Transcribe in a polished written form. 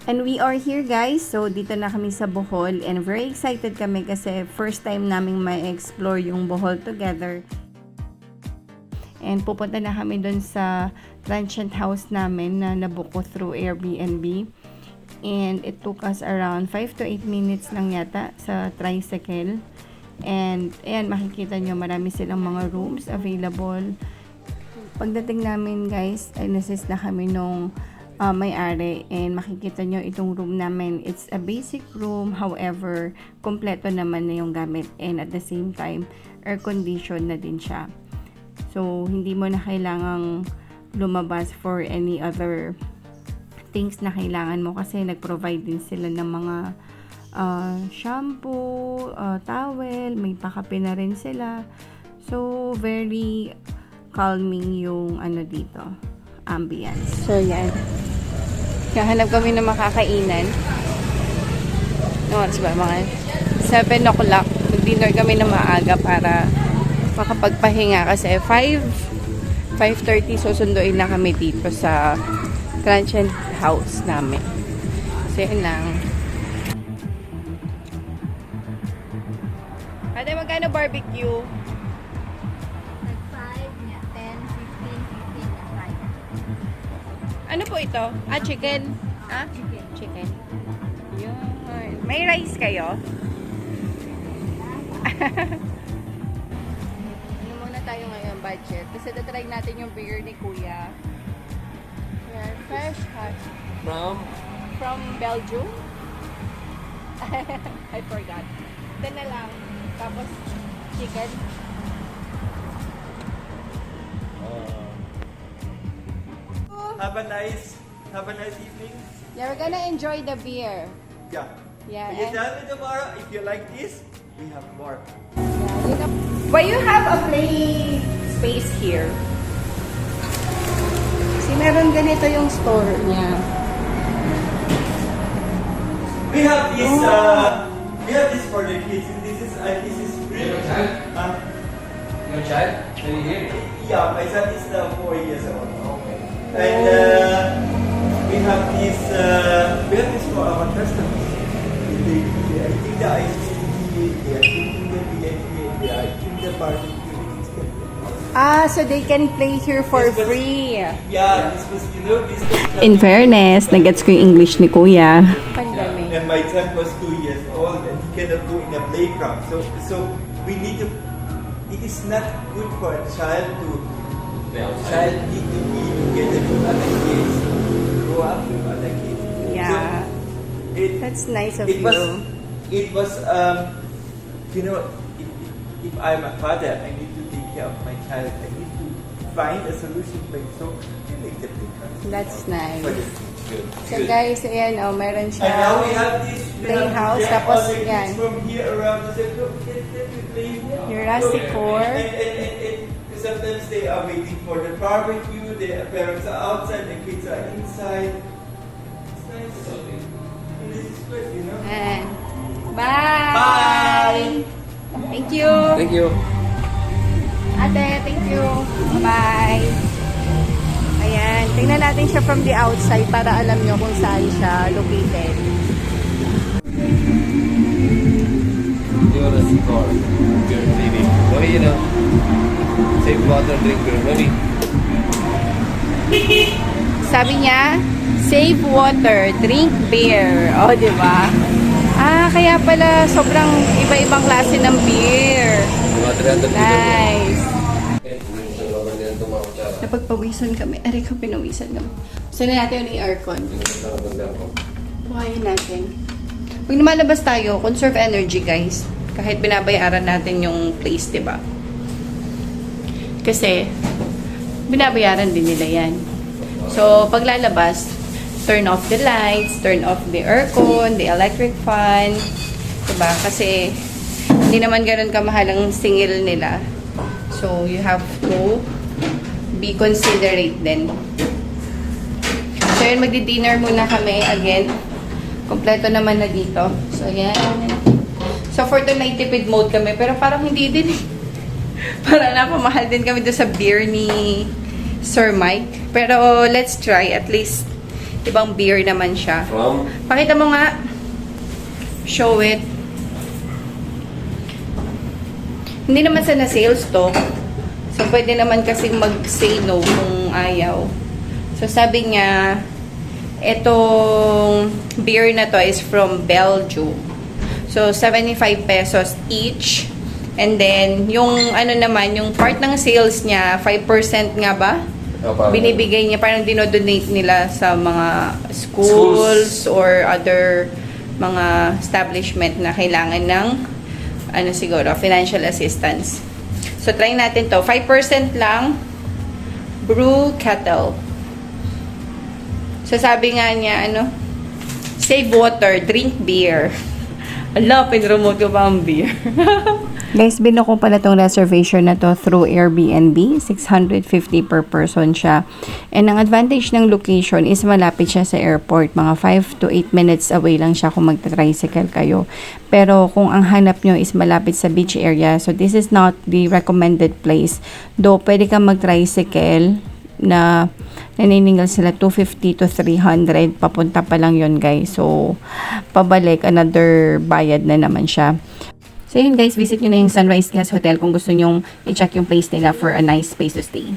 And we are here guys, so dito na kami sa Bohol and very excited kami kasi first time naming ma-explore yung Bohol together. And pupunta na kami dun sa transient house namin na nabook ko through Airbnb. And it took us around 5 to 8 minutes lang yata sa tricycle. And ayan, makikita nyo marami silang mga rooms available. Pagdating namin guys, ay nasis na kami nung may-ari and makikita nyo itong room namin. It's a basic room, however, kompleto naman na yung gamit and at the same time, air condition na din siya. So, hindi mo na kailangang lumabas for any other things na kailangan mo kasi nag-provide din sila ng mga shampoo, towel, may pakape na rin sila. So, very calming yung ano dito, ambience. So, yan. Kahanap kami ng makakainan. No, ba? Mga 7 o'clock. Mag-dinner kami na maaga para makapagpahinga kasi 5:30 susunduin na kami dito sa transient house namin. So, yun lang. Ate, magkano barbecue? 5, 10, 15, 15. Ano po ito? Chicken? Chicken. Yun. May rice kayo? Ano muna tayo ngayon, budget? Kasi tatry natin yung beer ni Kuya. Yan, fresh hash. From Belgium? I forgot. Ito na lang. Tapos, chicken. Have a nice evening. Yeah, we're gonna enjoy the beer. Yeah. Yeah. You tell me tomorrow if you like this, we have more. But you have a play space here. Kasi meron ganito yung store niya. We have this for the kids. This is free. Your child? Your child? Are you here? Yeah, my son is now 4 years old. Okay. And we have this for our customers. I think the ICT, they are taking the VIP, they are taking the barbecue. So they can play here for free. Yeah, this was, this was In fairness, nagets ko yung English ni Kuya. Yeah. And my son was 2 years old and he cannot go in a playground. So we need to. It is not good for a child to. Child need to be together with other kids, grow up with other kids. Yeah. So That's nice of it you. was if I'm a father, I need to take care of my child. I need to find a solution for it. So you make the playground. That's nice. For the good. So guys, ayan, meron And now we siya have this playhouse, tapos yan. from here around the circle. Let me play here. Jurassic And sometimes they are waiting for the barbecue. Their parents are outside, the kids are inside. It's nice. And this is good, And bye! Bye! Thank you! Thank you. Ate, thank you! Bye! Ayan, tingnan natin siya from the outside para alam nyo kung saan siya located. You want to score your baby. Rohi, save water, drink beer. Rohi. Sabi niya, save water, drink beer. O, di ba? Kaya pala sobrang iba-ibang klase ng beer. Mga 300 Nice. liters. Napagpawisan kami. Aray ko, pinawisan kami. Saan natin yung aircon? Buhayin natin. Pag lumalabas tayo, conserve energy, guys. Kahit binabayaran natin yung place, di ba? Kasi, binabayaran din nila yan. So, pag lalabas, turn off the lights, turn off the aircon, the electric fan. Diba? Kasi, hindi naman ganun kamahal ang singil nila. So, you have to be considerate din. So, yun, magdi-dinner muna kami. Again, kompleto naman na dito. So, yan. So, for tonight, tipid mode kami. Pero parang hindi din. Parang napamahal din kami doon sa beer ni Sir Mike. Pero, let's try. At least, Ibang beer naman siya. From? Pakita mo nga. Show it. Hindi naman sa na-sales to. So, pwede naman kasi mag-say no kung ayaw. So, sabi niya, itong beer na to is from Belgium. So, 75 pesos each. And then, yung ano naman, yung part ng sales niya, 5% nga ba? Binibigay niya, parang dinodonate nila sa mga schools or other mga establishment na kailangan ng ano siguro, financial assistance. So, try natin to. 5% lang. Brew kettle. So, sabi nga niya, ano, save water, drink beer. Ala, pinromote ko pa ang beer. Guys, binuko pala tong reservation na to through Airbnb. 650 per person siya. And ang advantage ng location is malapit siya sa airport. Mga 5 to 8 minutes away lang siya kung magta-tricycle kayo. Pero kung ang hanap nyo is malapit sa beach area, so this is not the recommended place. Though, pwede kang mag-tricycle na naniningal sila 250 to 300. Papunta pa lang yon guys. So, pabalik, another bayad na naman siya. So yun guys, visit nyo na yung Sunrise Guest Hotel kung gusto nyong i-check yung place nila for a nice place to stay.